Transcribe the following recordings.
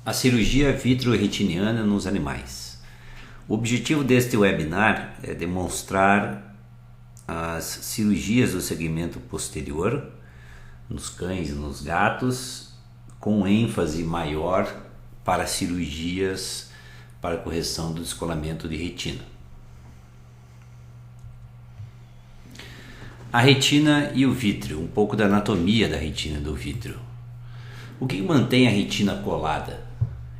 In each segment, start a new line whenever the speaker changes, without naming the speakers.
A cirurgia vitreoretiniana nos animais. O objetivo deste webinar é demonstrar as cirurgias do segmento posterior nos cães e nos gatos, com ênfase maior para cirurgias para correção do descolamento de retina. A retina e o vítreo, um pouco da anatomia da retina e do vítreo. O que mantém a retina colada?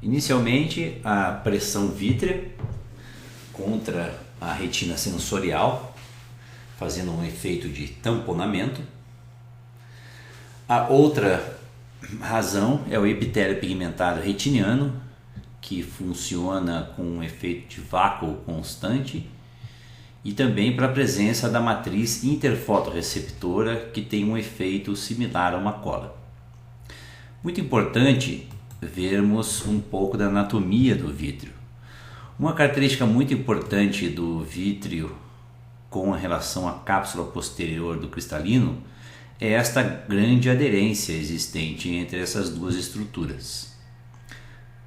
Inicialmente, a pressão vítrea contra a retina sensorial, fazendo um efeito de tamponamento. A outra razão é o epitélio pigmentado retiniano, que funciona com um efeito de vácuo constante, e também para a presença da matriz interfotorreceptora, que tem um efeito similar a uma cola. Muito importante vermos um pouco da anatomia do vítreo. Uma característica muito importante do vítreo com relação à cápsula posterior do cristalino é esta grande aderência existente entre essas duas estruturas.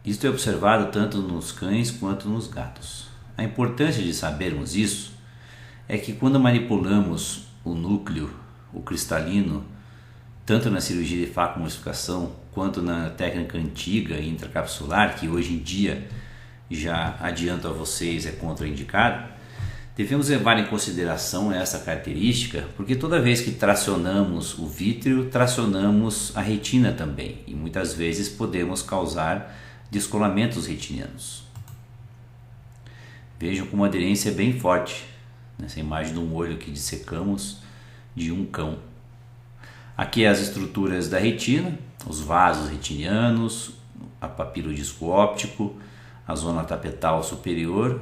Isto é observado tanto nos cães quanto nos gatos. A importância de sabermos isso é que quando manipulamos o núcleo, o cristalino, tanto na cirurgia de facomulsificação quanto na técnica antiga intracapsular, que hoje em dia, já adianto a vocês, é contraindicado, devemos levar em consideração essa característica, porque toda vez que tracionamos o vítreo, tracionamos a retina também, e muitas vezes podemos causar descolamentos retinianos. Vejam como a aderência é bem forte nessa imagem de um olho que dissecamos de um cão. Aqui as estruturas da retina, os vasos retinianos, a papila o disco óptico, a zona tapetal superior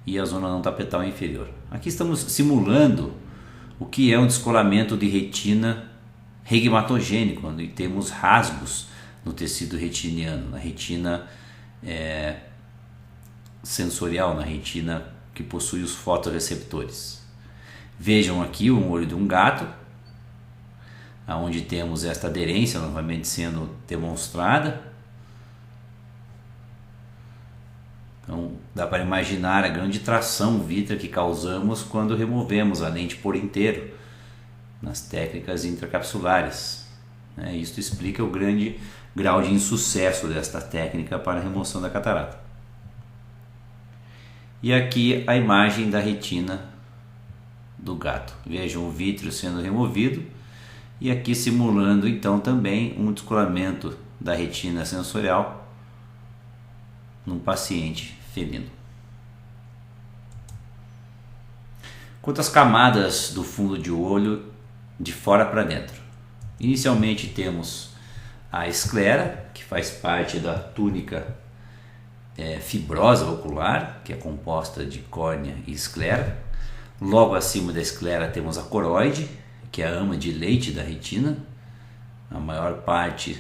e a zona não tapetal inferior. Aqui estamos simulando o que é um descolamento de retina regmatogênico, onde temos rasgos no tecido retiniano, na retina sensorial, na retina que possui os fotorreceptores. Vejam aqui o olho de um gato, onde temos esta aderência novamente sendo demonstrada. Então dá para imaginar a grande tração vítrea que causamos quando removemos a lente por inteiro nas técnicas intracapsulares. Isto explica o grande grau de insucesso desta técnica para a remoção da catarata. E aqui a imagem da retina do gato. Vejam o vítreo sendo removido e aqui simulando então também um descolamento da retina sensorial num paciente felino. Quanto às camadas do fundo de olho de fora para dentro. Inicialmente temos a esclera, que faz parte da túnica fibrosa ocular, que é composta de córnea e esclera. Logo acima da esclera temos a coroide, que é a ama de leite da retina. A maior parte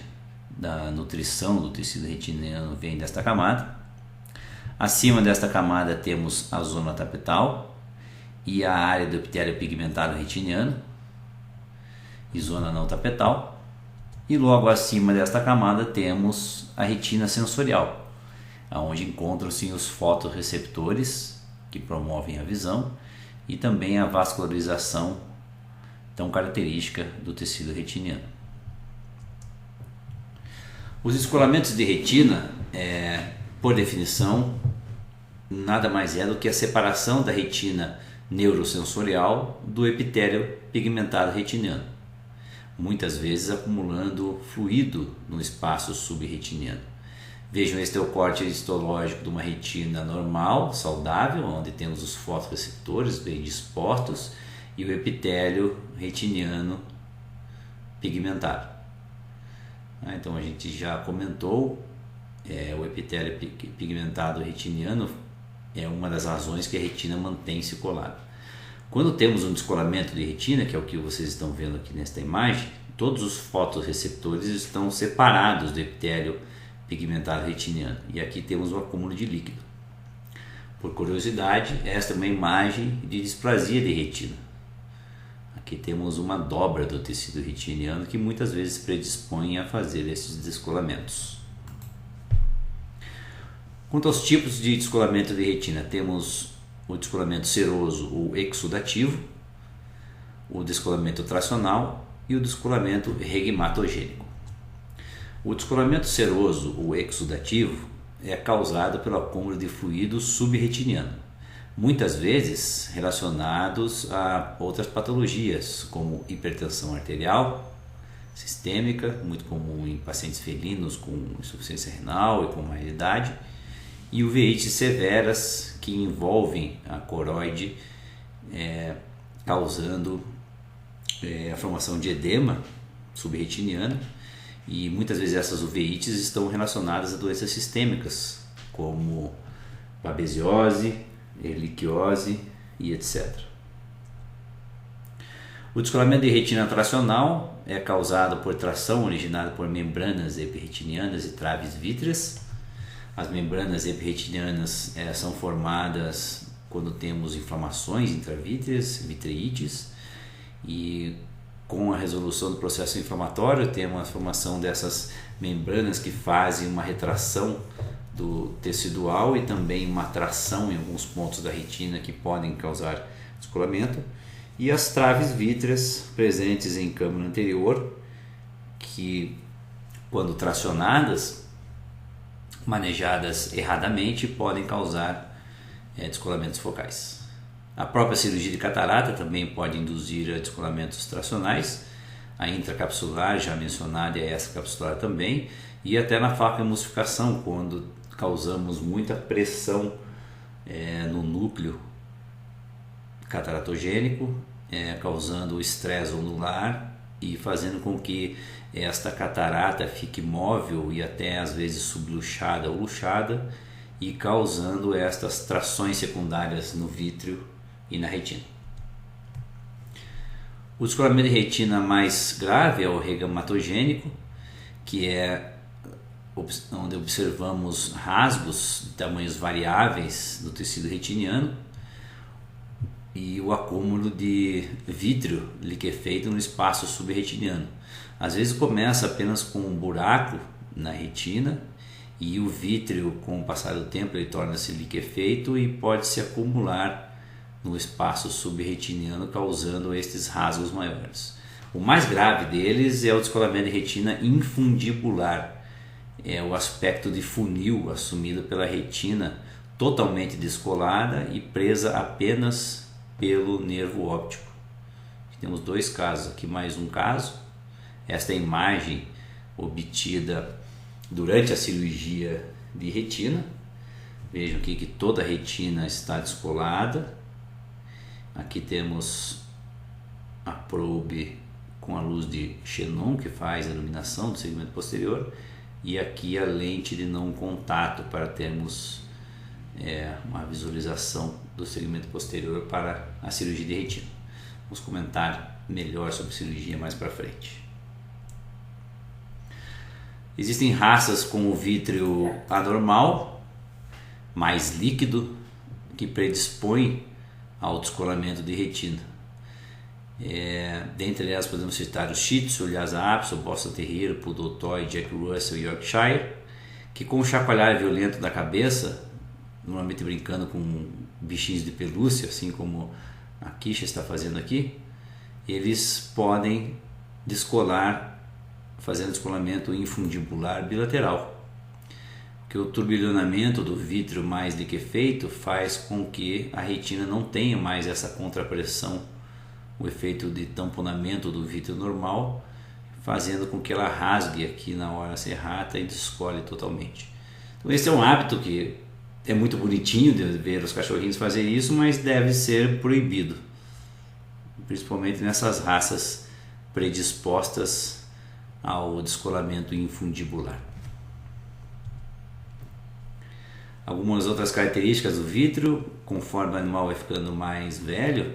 da nutrição do tecido retiniano vem desta camada. Acima desta camada temos a zona tapetal e a área do epitélio pigmentado retiniano e zona não tapetal. E logo acima desta camada temos a retina sensorial, onde encontram-se os fotorreceptores que promovem a visão e também a vascularização tão característica do tecido retiniano. Os descolamentos de retina, por definição, nada mais é do que a separação da retina neurosensorial do epitélio pigmentado retiniano, muitas vezes acumulando fluido no espaço subretiniano. Vejam, este é o corte histológico de uma retina normal, saudável, onde temos os fotorreceptores bem dispostos e o epitélio retiniano pigmentado. Então a gente já comentou, o epitélio pigmentado retiniano é uma das razões que a retina mantém-se colada. Quando temos um descolamento de retina, que é o que vocês estão vendo aqui nesta imagem, todos os fotorreceptores estão separados do epitélio pigmentado retiniano e aqui temos o acúmulo de líquido. Por curiosidade, esta é uma imagem de displasia de retina. Aqui temos uma dobra do tecido retiniano que muitas vezes predispõe a fazer esses descolamentos. Quanto aos tipos de descolamento de retina, temos o descolamento seroso ou exudativo, o descolamento tracional e o descolamento regmatogênico. O descolamento seroso ou exudativo é causado pelo acúmulo de fluido subretiniano, muitas vezes relacionados a outras patologias, como hipertensão arterial sistêmica, muito comum em pacientes felinos com insuficiência renal e com má idade, e uveites severas que envolvem a coroide, causando a formação de edema subretiniano, e muitas vezes essas uveites estão relacionadas a doenças sistêmicas, como babesiose, erliquiose e etc. O descolamento de retina tracional é causado por tração originada por membranas epirretinianas e traves vítreas. As membranas epirretinianas são formadas quando temos inflamações intravítreas, vitreites, e com a resolução do processo inflamatório temos a formação dessas membranas que fazem uma retração do tecidual e também uma tração em alguns pontos da retina que podem causar descolamento, e as traves vítreas presentes em câmara anterior, que quando tracionadas, manejadas erradamente, podem causar descolamentos focais. A própria cirurgia de catarata também pode induzir a descolamentos tracionais, a intracapsular já mencionada e a extracapsular também, e até na facoemulsificação, quando causamos muita pressão no núcleo cataratogênico, causando estresse onular e fazendo com que esta catarata fique móvel e até às vezes subluxada ou luxada, e causando estas trações secundárias no vítreo e na retina. O descolamento de retina mais grave é o regmatogênico, que é onde observamos rasgos de tamanhos variáveis no tecido retiniano e o acúmulo de vítreo liquefeito no espaço subretiniano. Às vezes começa apenas com um buraco na retina, e o vítreo, com o passar do tempo, ele torna-se liquefeito e pode se acumular no espaço subretiniano, causando estes rasgos maiores. O mais grave deles é o descolamento de retina infundibular, é o aspecto de funil assumido pela retina totalmente descolada e presa apenas pelo nervo óptico. Temos dois casos aqui, mais um caso. Esta é a imagem obtida durante a cirurgia de retina. Vejam aqui que toda a retina está descolada. Aqui temos a probe com a luz de xenon, que faz a iluminação do segmento posterior, e aqui a lente de não contato para termos uma visualização do segmento posterior para a cirurgia de retina. Vamos comentar melhor sobre cirurgia mais para frente. Existem raças com o vítreo anormal, mais líquido, que predispõe ao descolamento de retina. Dentre elas podemos citar o Shih Tzu, o Lhasa Apso, o Boston Terrier, o Poodle Toy, Jack Russell e Yorkshire, que com o chacoalhar violento da cabeça, normalmente brincando com bichinhos de pelúcia, assim como a Kisha está fazendo aqui, eles podem descolar, fazendo descolamento infundibular bilateral, que o turbilhonamento do vítreo mais liquefeito faz com que a retina não tenha mais essa contrapressão, o efeito de tamponamento do vítreo normal, fazendo com que ela rasgue aqui na hora serrata e descole totalmente. Então esse é um hábito que é muito bonitinho de ver os cachorrinhos fazer isso, mas deve ser proibido, principalmente nessas raças predispostas ao descolamento infundibular. Algumas outras características do vítreo: conforme o animal vai ficando mais velho,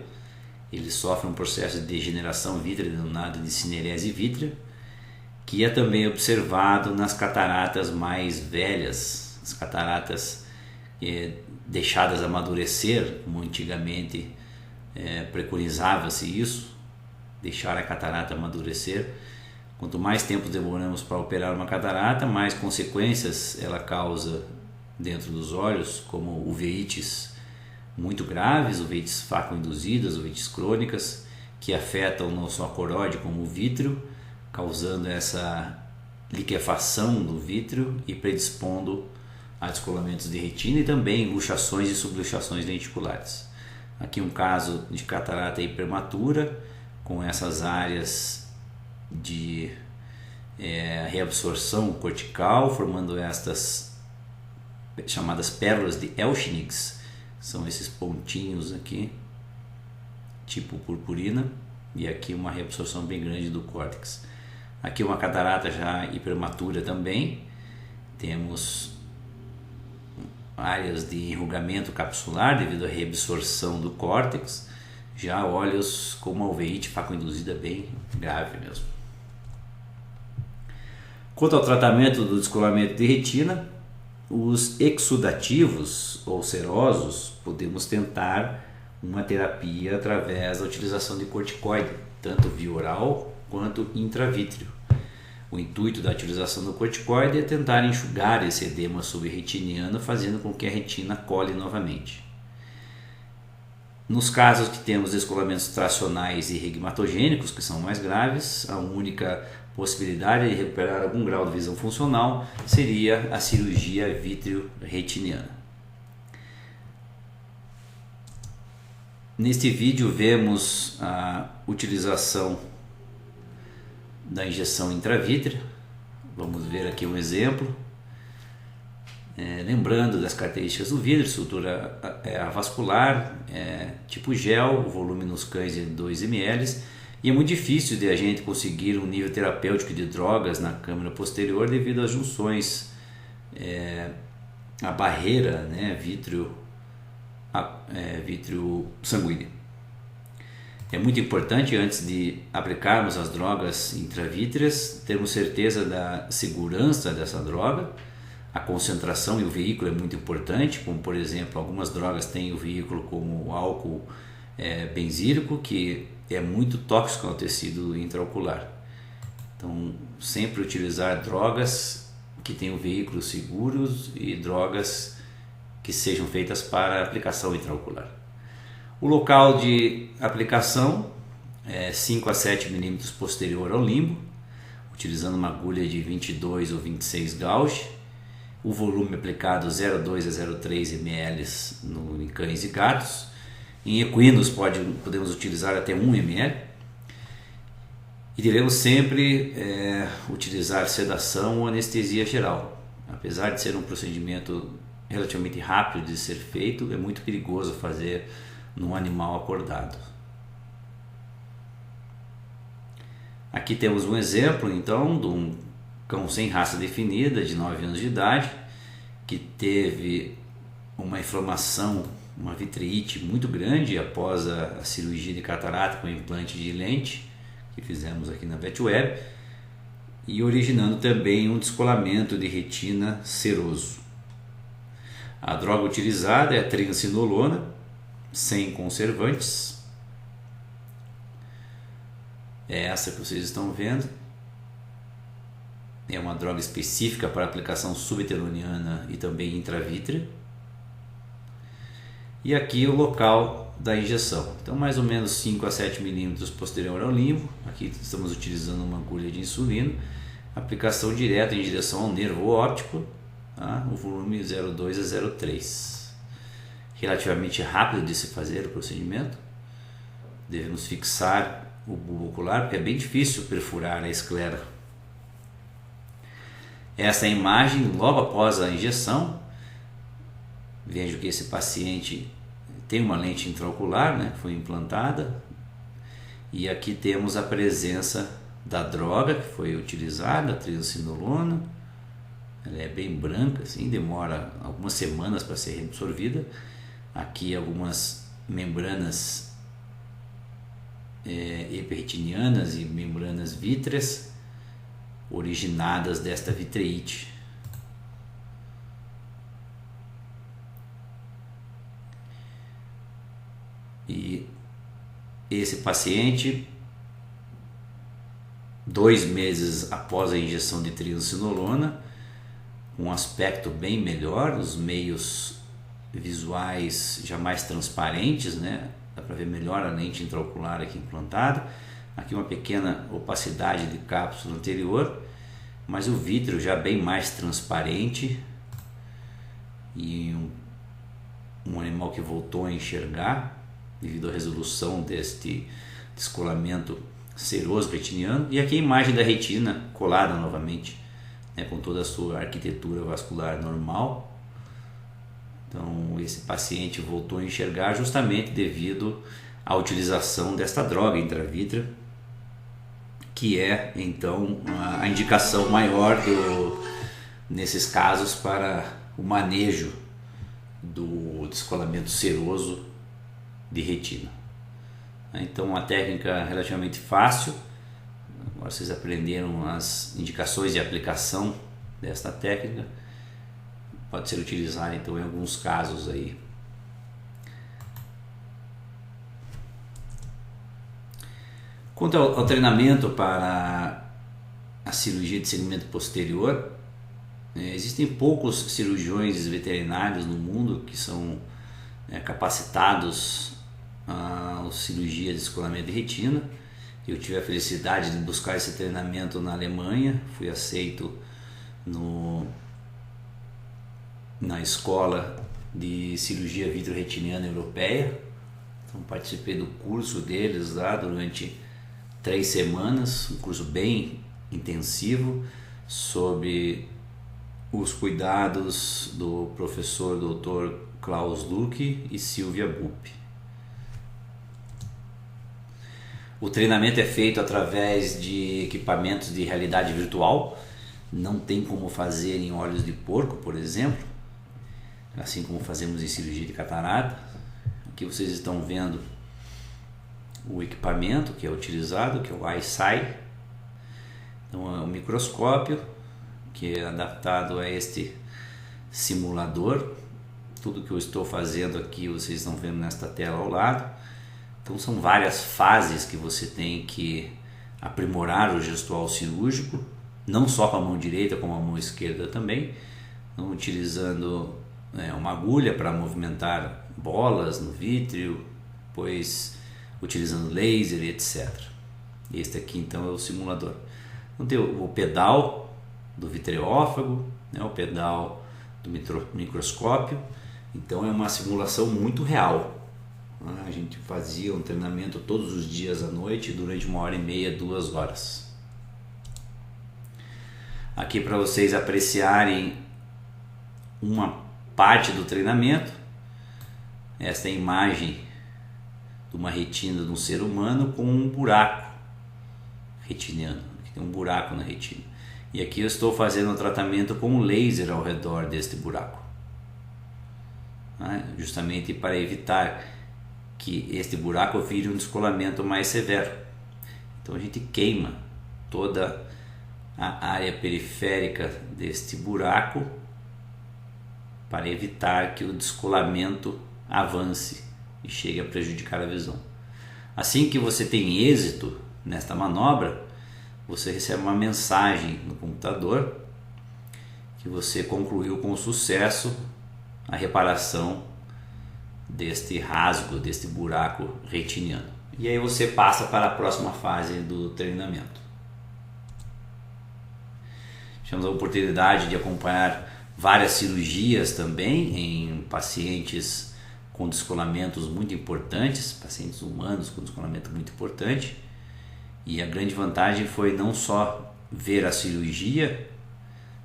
ele sofre um processo de degeneração vítrea denominado de cinerese vítrea, que é também observado nas cataratas mais velhas, as cataratas deixadas amadurecer, como antigamente preconizava-se isso, deixar a catarata amadurecer. Quanto mais tempo demoramos para operar uma catarata, mais consequências ela causa dentro dos olhos, como uveites muito graves, uveites faco-induzidas, uveites crônicas, que afetam não só a coroide como o vítreo, causando essa liquefação do vítreo e predispondo a descolamentos de retina e também luxações e subluxações lenticulares. Aqui um caso de catarata hipermatura, com essas áreas de reabsorção cortical, formando estas chamadas pérolas de Elschnigs, são esses pontinhos aqui, tipo purpurina, e aqui uma reabsorção bem grande do córtex. Aqui uma catarata já hipermatura também, temos áreas de enrugamento capsular devido à reabsorção do córtex, já olhos com uma uveíte faco-induzida bem grave mesmo. Quanto ao tratamento do descolamento de retina, os exudativos ou serosos, podemos tentar uma terapia através da utilização de corticoide, tanto via oral quanto intravítreo. O intuito da utilização do corticoide é tentar enxugar esse edema subretiniano, fazendo com que a retina cole novamente. Nos casos que temos descolamentos tracionais e regmatogênicos, que são mais graves, a única possibilidade de recuperar algum grau de visão funcional seria a cirurgia vítreo-retiniana. Neste vídeo vemos a utilização da injeção intravítrea. Vamos ver aqui um exemplo. Lembrando das características do vidro, estrutura avascular, tipo gel, volume nos cães de 2 ml, e é muito difícil de a gente conseguir um nível terapêutico de drogas na câmara posterior devido às junções, a barreira, vítreo sanguíneo. É muito importante, antes de aplicarmos as drogas intravítreas, termos certeza da segurança dessa droga. A concentração e o veículo é muito importante, como por exemplo, algumas drogas têm o veículo como o álcool benzílico, que é muito tóxico ao tecido intraocular. Então, sempre utilizar drogas que tenham veículos seguros e drogas que sejam feitas para aplicação intraocular. O local de aplicação é 5 a 7 milímetros posterior ao limbo, utilizando uma agulha de 22 ou 26 gauge. O volume aplicado 0,2 a 0,3 ml em cães e gatos. Em equinos podemos utilizar até 1 ml. E devemos sempre utilizar sedação ou anestesia geral. Apesar de ser um procedimento relativamente rápido de ser feito, é muito perigoso fazer num animal acordado. Aqui temos um exemplo então de um cão sem raça definida, de 9 anos de idade, que teve uma inflamação, uma vitreite muito grande após a cirurgia de catarata com implante de lente que fizemos aqui na VetWeb, e originando também um descolamento de retina seroso. A droga utilizada é a triamcinolona, sem conservantes. É essa que vocês estão vendo. É uma droga específica para aplicação subterrânea e também intravítrea. E aqui o local da injeção. Então, mais ou menos 5 a 7 milímetros posterior ao limbo. Aqui estamos utilizando uma agulha de insulina. Aplicação direta em direção ao nervo óptico. Tá? O volume 0,2 a 0,3. Relativamente rápido de se fazer o procedimento. Devemos fixar o bulbo ocular, porque é bem difícil perfurar a esclera. Essa é a imagem logo após a injeção. Vejo que esse paciente tem uma lente intraocular, que foi implantada, e aqui temos a presença da droga que foi utilizada, a triamcinolona. Ela é bem branca, assim, demora algumas semanas para ser reabsorvida. Aqui algumas membranas epiretinianas e membranas vítreas originadas desta vitreite. E esse paciente, 2 meses após a injeção de triamcinolona, com um aspecto bem melhor, os meios visuais já mais transparentes, né? Dá para ver melhor a lente intraocular aqui implantada. Aqui uma pequena opacidade de cápsula anterior, mas o vítreo já bem mais transparente e um animal que voltou a enxergar devido à resolução deste descolamento seroso retiniano. E aqui a imagem da retina colada novamente, né, com toda a sua arquitetura vascular normal. Então esse paciente voltou a enxergar justamente devido à utilização desta droga intravítrea, que é então a indicação maior nesses casos para o manejo do descolamento seroso de retina. Então uma técnica relativamente fácil. Agora vocês aprenderam as indicações de aplicação desta técnica. Pode ser utilizada então em alguns casos aí. Quanto ao treinamento para a cirurgia de segmento posterior, existem poucos cirurgiões veterinários no mundo que são capacitados a cirurgia de descolamento de retina. Eu tive a felicidade de buscar esse treinamento na Alemanha, fui aceito na escola de cirurgia vitro-retiniana europeia. Então participei do curso deles lá durante 3 semanas, um curso bem intensivo sobre os cuidados do professor Dr. Klaus Luque e Silvia Bupp. O treinamento é feito através de equipamentos de realidade virtual, não tem como fazer em olhos de porco, por exemplo, assim como fazemos em cirurgia de catarata. Aqui vocês estão vendo o equipamento que é utilizado, que é o iSight. Então é um microscópio que é adaptado a este simulador. Tudo que eu estou fazendo aqui vocês estão vendo nesta tela ao lado. Então são várias fases que você tem que aprimorar o gestual cirúrgico, não só com a mão direita, como a mão esquerda também. Então, utilizando uma agulha para movimentar bolas no vítreo, depois utilizando laser e etc. Este aqui então é o simulador. Então tem o pedal do vitreófago, o pedal do microscópio. Então é uma simulação muito real. A gente fazia um treinamento todos os dias à noite durante 1h30, 2 horas. Aqui para vocês apreciarem uma parte do treinamento, esta é a imagem de uma retina de um ser humano com um buraco retiniano. Aqui tem um buraco na retina. E aqui eu estou fazendo um tratamento com um laser ao redor deste buraco, justamente para evitar que este buraco vire um descolamento mais severo. Então a gente queima toda a área periférica deste buraco para evitar que o descolamento avance e chegue a prejudicar a visão. Assim que você tem êxito nesta manobra, você recebe uma mensagem no computador que você concluiu com sucesso a reparação deste rasgo, deste buraco retiniano. E aí você passa para a próxima fase do treinamento. Tivemos a oportunidade de acompanhar várias cirurgias também em pacientes com descolamentos muito importantes, pacientes humanos com descolamento muito importante. E a grande vantagem foi não só ver a cirurgia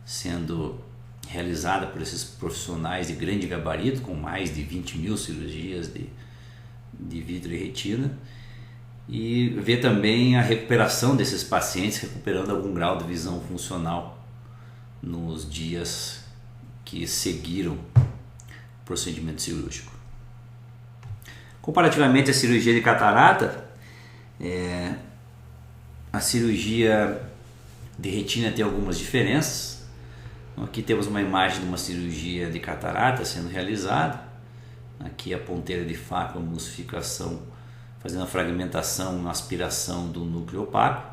sendo realizada por esses profissionais de grande gabarito, com mais de 20.000 cirurgias de vidro e retina, e ver também a recuperação desses pacientes, recuperando algum grau de visão funcional nos dias que seguiram o procedimento cirúrgico. Comparativamente à cirurgia de catarata, a cirurgia de retina tem algumas diferenças. Aqui temos uma imagem de uma cirurgia de catarata sendo realizada. Aqui a ponteira de faca, a emulsificação, fazendo a fragmentação, a aspiração do núcleo opaco.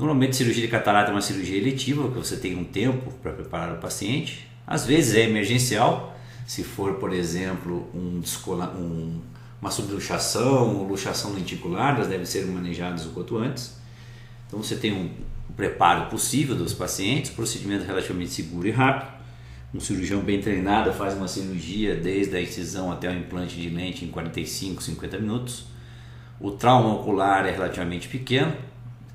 Normalmente, cirurgia de catarata é uma cirurgia eletiva, porque você tem um tempo para preparar o paciente. Às vezes é emergencial, se for, por exemplo, uma subluxação ou luxação lenticular, elas devem ser manejadas o quanto antes. Então você tem um preparo possível dos pacientes, procedimento relativamente seguro e rápido. Um cirurgião bem treinado faz uma cirurgia desde a incisão até o implante de lente em 45, 50 minutos. O trauma ocular é relativamente pequeno,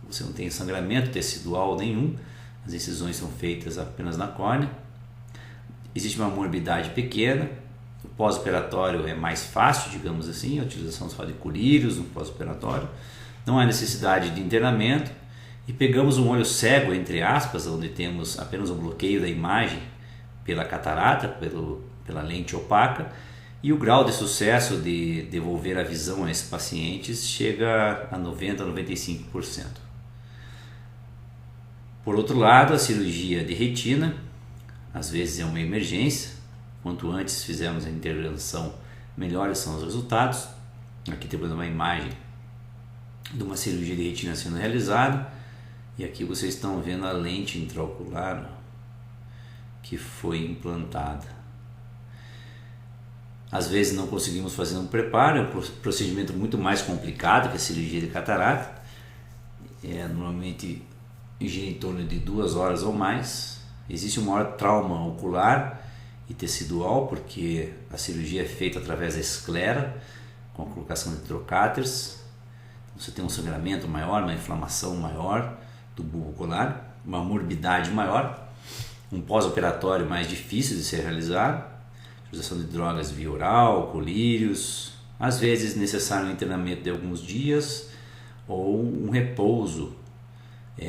você não tem sangramento tecidual nenhum, as incisões são feitas apenas na córnea. Existe uma morbidade pequena, o pós-operatório é mais fácil, digamos assim, a utilização só de colírios no pós-operatório. Não há necessidade de internamento e pegamos um olho cego, entre aspas, onde temos apenas um bloqueio da imagem pela catarata, pela lente opaca, e o grau de sucesso de devolver a visão a esses pacientes chega a 90% a 95%. Por outro lado, a cirurgia de retina, às vezes é uma emergência, quanto antes fizermos a intervenção, melhores são os resultados. Aqui temos uma imagem de uma cirurgia de retina sendo realizada, e aqui vocês estão vendo a lente intraocular que foi implantada. Às vezes não conseguimos fazer um preparo, é um procedimento muito mais complicado que a cirurgia de catarata. Normalmente gira em torno de 2 horas ou mais. Existe um maior trauma ocular e tecidual, porque a cirurgia é feita através da esclera, com a colocação de trocáteres. Você tem um sangramento maior, uma inflamação maior do bulbo ocular, uma morbidade maior, um pós-operatório mais difícil de ser realizado, utilização de drogas via oral, colírios, às vezes necessário um internamento de alguns dias ou um repouso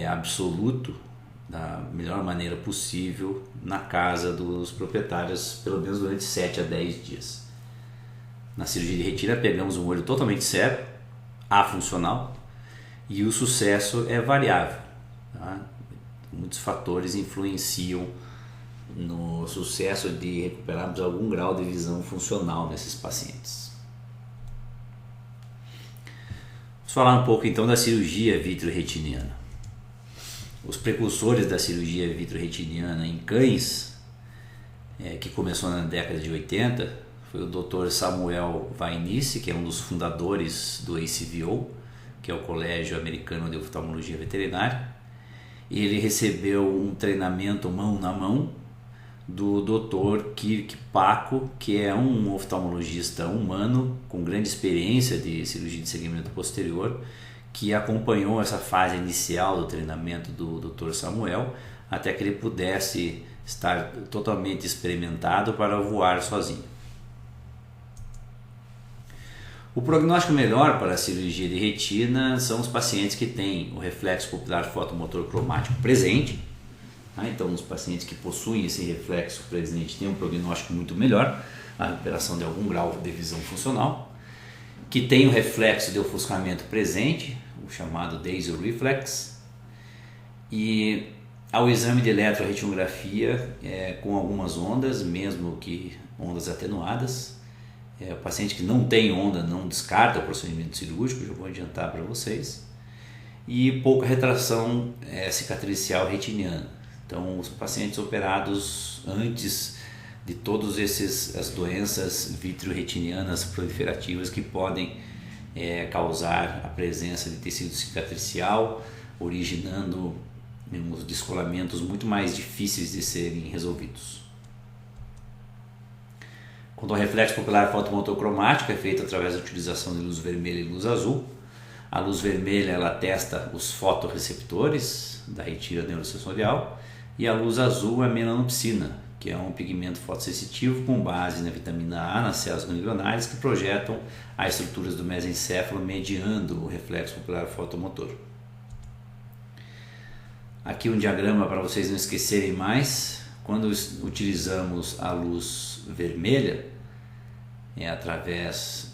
absoluto da melhor maneira possível na casa dos proprietários, pelo menos durante 7 a 10 dias. Na cirurgia de retina pegamos um olho totalmente cego, afuncional, e o sucesso é variável, tá? Muitos fatores influenciam no sucesso de recuperarmos algum grau de visão funcional nesses pacientes. Vamos falar um pouco então da cirurgia vitreoretiniana. Os precursores da cirurgia vitreoretiniana em cães, que começou na década de 80, foi o Dr. Samuel Vainice, que é um dos fundadores do ACVO, que é o Colégio Americano de Oftalmologia Veterinária. Ele recebeu um treinamento mão na mão do Dr. Kirk Paco, que é um oftalmologista humano com grande experiência de cirurgia de segmento posterior, que acompanhou essa fase inicial do treinamento do Dr. Samuel até que ele pudesse estar totalmente experimentado para voar sozinho. O prognóstico melhor para a cirurgia de retina são os pacientes que têm o reflexo pupilar fotomotor cromático presente. Então, os pacientes que possuem esse reflexo presente têm um prognóstico muito melhor, a recuperação de algum grau de visão funcional, que tem o reflexo de ofuscamento presente, o chamado Dasel Reflex, e ao exame de eletroretinografia com algumas ondas, mesmo que ondas atenuadas. O paciente que não tem onda não descarta o procedimento cirúrgico, já vou adiantar para vocês, e pouca retração cicatricial retiniana. Então, os pacientes operados antes de todas as doenças vitreoretinianas proliferativas que podem causar a presença de tecido cicatricial, originando uns descolamentos muito mais difíceis de serem resolvidos. Quando o reflexo pupilar fotomotor cromático é feito através da utilização de luz vermelha e luz azul, a luz vermelha ela testa os fotorreceptores da retina neurosensorial e a luz azul é a melanopsina, que é um pigmento fotossensitivo com base na vitamina A nas células ganglionares que projetam as estruturas do mesencéfalo mediando o reflexo pupilar fotomotor. Aqui um diagrama para vocês não esquecerem mais. Quando utilizamos a luz vermelha, através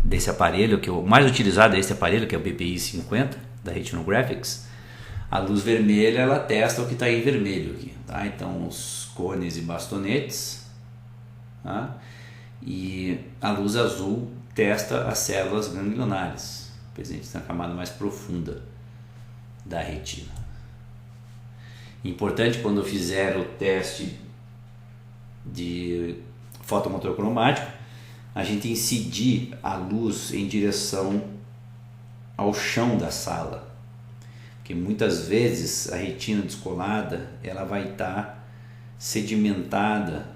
desse aparelho, que o mais utilizado é esse aparelho, que é o BPI 50 da Retinographics, a luz vermelha ela testa o que está em vermelho aqui, tá? Então os cones e bastonetes, tá? E a luz azul testa as células ganglionares presentes na camada mais profunda da retina. Importante quando fizer o teste de fotomotor cromático, a gente incidir a luz em direção ao chão da sala, porque muitas vezes a retina descolada ela vai estar sedimentada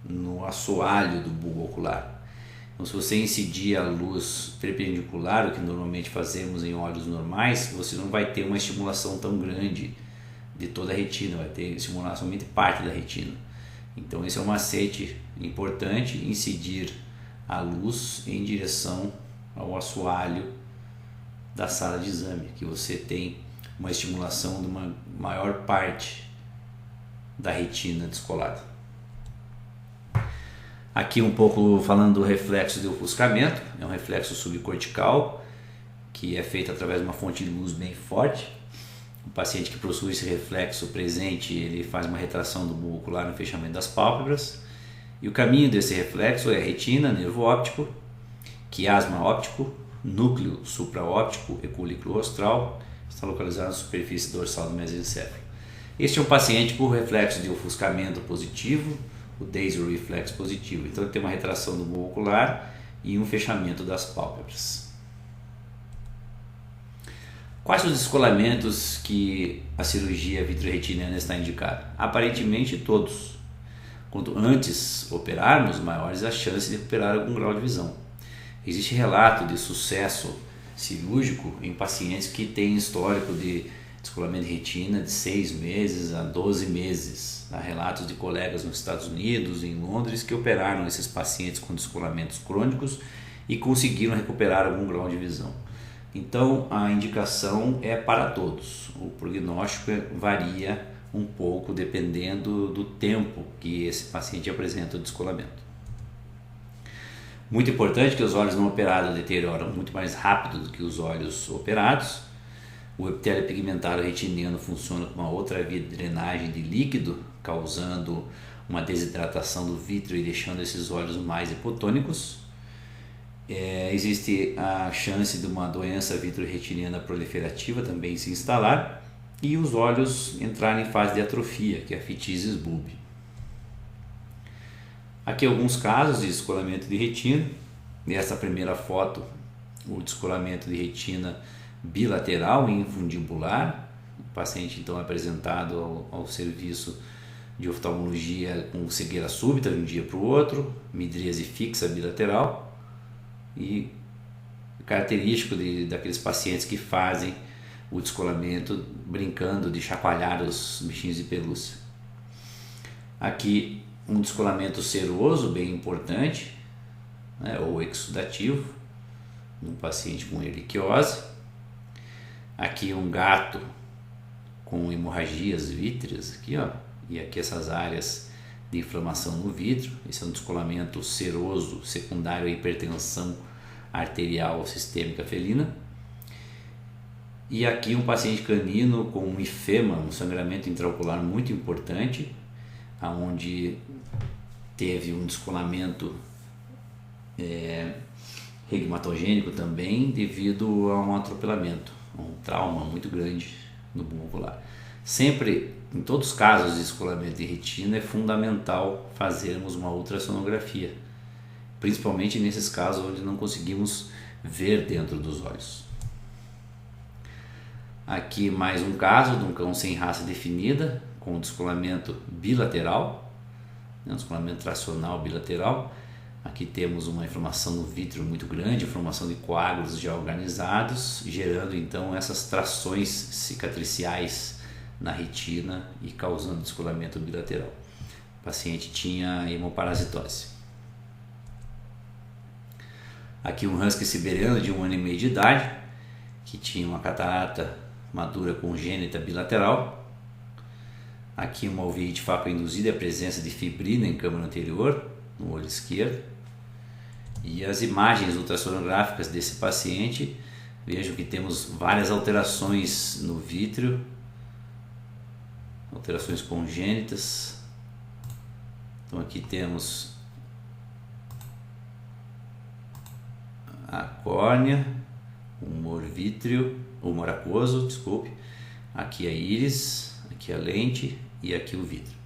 no assoalho do bulbo ocular. Então, se você incidir a luz perpendicular, o que normalmente fazemos em olhos normais, você não vai ter uma estimulação tão grande de toda a retina, vai ter estimular somente parte da retina. Então esse é um macete importante, incidir a luz em direção ao assoalho da sala de exame, que você tem uma estimulação de uma maior parte da retina descolada. Aqui um pouco falando do reflexo de ofuscamento, é um reflexo subcortical que é feito através de uma fonte de luz bem forte. O paciente que possui esse reflexo presente, ele faz uma retração do bulbo ocular no fechamento das pálpebras, e o caminho desse reflexo é retina, nervo óptico, quiasma óptico, núcleo supraóptico e colículo rostral, está localizado na superfície dorsal do mesencéfalo. Este é um paciente com reflexo de ofuscamento positivo, o Daisy reflex positivo, então ele tem uma retração do bulbo ocular e um fechamento das pálpebras. Quais os descolamentos que a cirurgia vitreoretiniana está indicada? Aparentemente todos. Quanto antes operarmos, maiores as chances de recuperar algum grau de visão. Existe relato de sucesso cirúrgico em pacientes que têm histórico de descolamento de retina de 6 meses a 12 meses. Há relatos de colegas nos Estados Unidos, em Londres, que operaram esses pacientes com descolamentos crônicos e conseguiram recuperar algum grau de visão. Então a indicação é para todos, o prognóstico varia um pouco dependendo do tempo que esse paciente apresenta o descolamento. Muito importante que os olhos não operados deterioram muito mais rápido do que os olhos operados. O epitélio pigmentado retiniano funciona com uma outra via de drenagem de líquido, causando uma desidratação do vítreo e deixando esses olhos mais hipotônicos. Existe a chance de uma doença vitreoretiniana proliferativa também se instalar e os olhos entrarem em fase de atrofia, que é a fitises bulbi. Aqui alguns casos de descolamento de retina. Nessa primeira foto, o descolamento de retina bilateral e infundibular. O paciente então é apresentado ao serviço de oftalmologia com cegueira súbita de um dia para o outro, midríase fixa bilateral. E característico daqueles pacientes que fazem o descolamento brincando de chacoalhar os bichinhos de pelúcia. Aqui um descolamento seroso bem importante, né, ou exudativo, num paciente com erliquiose. Aqui um gato com hemorragias vítreas, aqui, ó, e aqui essas áreas de inflamação no vítreo. Esse é um descolamento seroso secundário à hipertensão arterial sistêmica felina. E aqui um paciente canino com um ifema, um sangramento intraocular muito importante, onde teve um descolamento regmatogênico também devido a um atropelamento, um trauma muito grande no bulbo ocular. Sempre, em todos os casos de descolamento de retina, é fundamental fazermos uma ultrassonografia, principalmente nesses casos onde não conseguimos ver dentro dos olhos. Aqui mais um caso de um cão sem raça definida, com descolamento bilateral, um descolamento tracional bilateral. Aqui temos uma inflamação no vítreo muito grande, formação de coágulos já organizados, gerando então essas trações cicatriciais na retina e causando descolamento bilateral. O paciente tinha hemoparasitose. Aqui um husky siberiano de 1 ano e meio de idade, que tinha uma catarata madura congênita bilateral. Aqui uma alveite fácil induzida e a presença de fibrina em câmara anterior, no olho esquerdo. E as imagens ultrassonográficas desse paciente, vejam que temos várias alterações no vítreo, alterações congênitas. Então aqui temos a córnea, humor vítreo, humor aquoso, desculpe. Aqui a íris, aqui a lente e aqui o vítreo.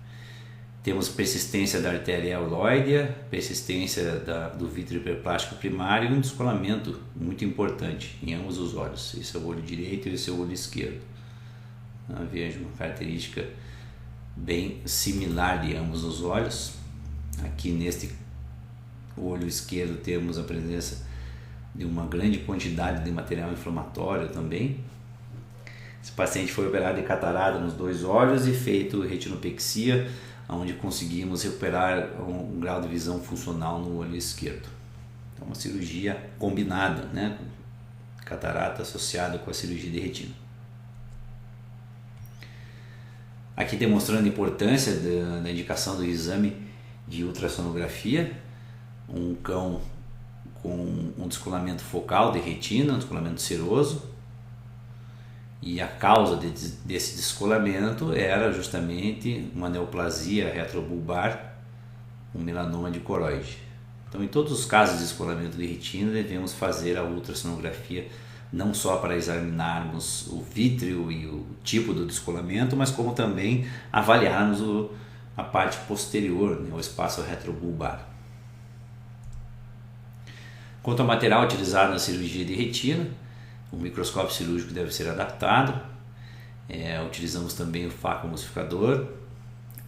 Temos persistência da artéria hialoidea, persistência do vítreo hiperplástico primário e um descolamento muito importante em ambos os olhos. Esse é o olho direito e esse é o olho esquerdo. Veja uma característica bem similar de ambos os olhos. Aqui neste olho esquerdo temos a presença de uma grande quantidade de material inflamatório também. Esse paciente foi operado de catarata nos 2 olhos e feito retinopexia, onde conseguimos recuperar um grau de visão funcional no olho esquerdo. Então, uma cirurgia combinada, né? Catarata associada com a cirurgia de retina. Aqui demonstrando a importância da indicação do exame de ultrassonografia, um cão com um descolamento focal de retina, um descolamento seroso, e a causa desse descolamento era justamente uma neoplasia retrobulbar, um melanoma de coroide. Então, em todos os casos de descolamento de retina, devemos fazer a ultrassonografia não só para examinarmos o vítreo e o tipo do descolamento, mas como também avaliarmos a parte posterior, né, o espaço retrobulbar. Quanto ao material utilizado na cirurgia de retina, o microscópio cirúrgico deve ser adaptado. Utilizamos também o faco emulsificador,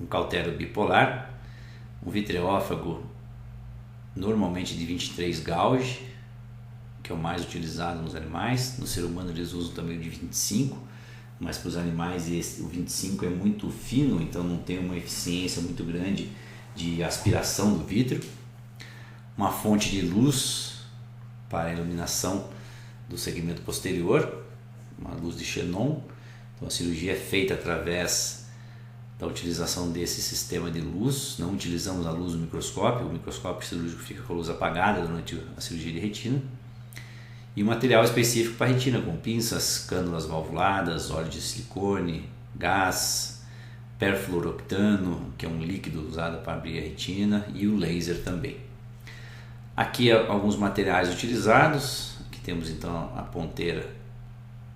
um cautério bipolar, um vitreófago normalmente de 23 gauge, que é o mais utilizado nos animais. No ser humano eles usam também o de 25, mas para os animais o 25 é muito fino, então não tem uma eficiência muito grande de aspiração do vítreo. Uma fonte de luz para a iluminação do segmento posterior, uma luz de xenon. Então a cirurgia é feita através da utilização desse sistema de luz. Não utilizamos a luz do microscópio, o microscópio cirúrgico fica com a luz apagada durante a cirurgia de retina. E um material específico para a retina, com pinças, cânulas valvuladas, óleo de silicone, gás, perfluoroctano, que é um líquido usado para abrir a retina, e o laser também. Aqui alguns materiais utilizados. Aqui temos então a ponteira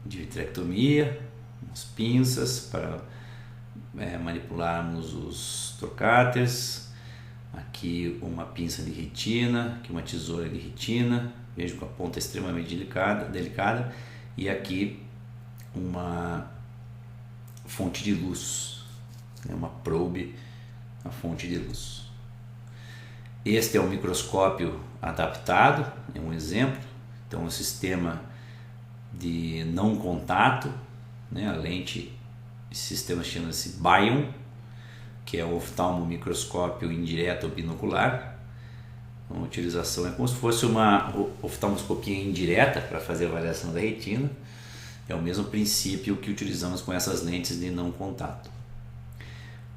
de vitrectomia, as pinças para manipularmos os trocáteres. Aqui uma pinça de retina, aqui uma tesoura de retina, vejo com a ponta extremamente delicada, e aqui uma fonte de luz, uma probe, a fonte de luz. Este é um microscópio adaptado, é um exemplo. Então, um sistema de não contato, né? A lente, esse sistema chama-se Bion, que é o oftalmomicroscópio indireto ou binocular. A utilização é como se fosse uma oftalmoscopia indireta para fazer a avaliação da retina. É o mesmo princípio que utilizamos com essas lentes de não contato.